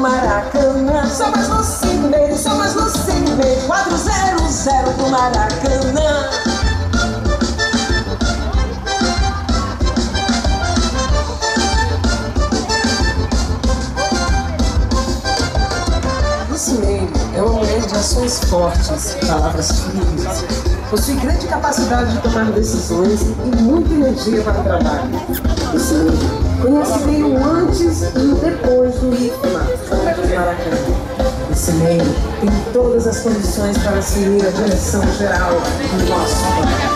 Maracanã. Só mais no 56, só mais no 56, 400 pro Maracanã. Lucimeire é uma mulher de ações fortes, palavras firmes. Possui grande capacidade de tomar decisões e muita energia para o trabalho. Lucimeire conhece bem o antes e o depois do ritmo do Maracanã. Lucimeire tem todas as condições para assumir a direção geral do nosso país.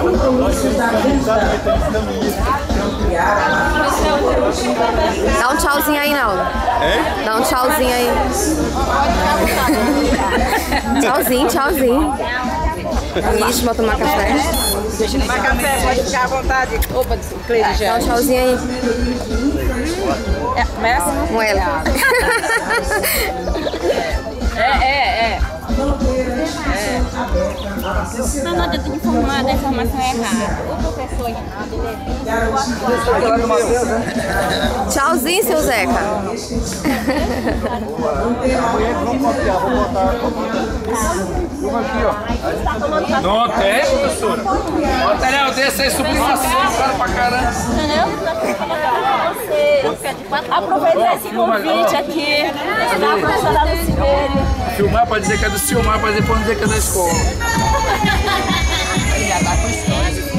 Compromisso da vida. Dá um tchauzinho aí, Naldo. É? Dá um tchauzinho aí. Tchauzinho, tchauzinho. Isso, vou tomar café. Tomar café, pode ficar à vontade. Opa, Cleide já. Dá um tchauzinho aí. Começa? Com ela. Não adianta de informar, a informação é errada. O professor Tchauzinho, seu Zeca. Vamos copiar, vou botar. Uma aqui, ó. Não tem, professora? Material desse aí, sublimação, cara pra caramba. aproveita esse convite aqui da professora Lucimeire. Filmar pode dizer que é do Silmar, pode dizer que é da escola. Já tá com história.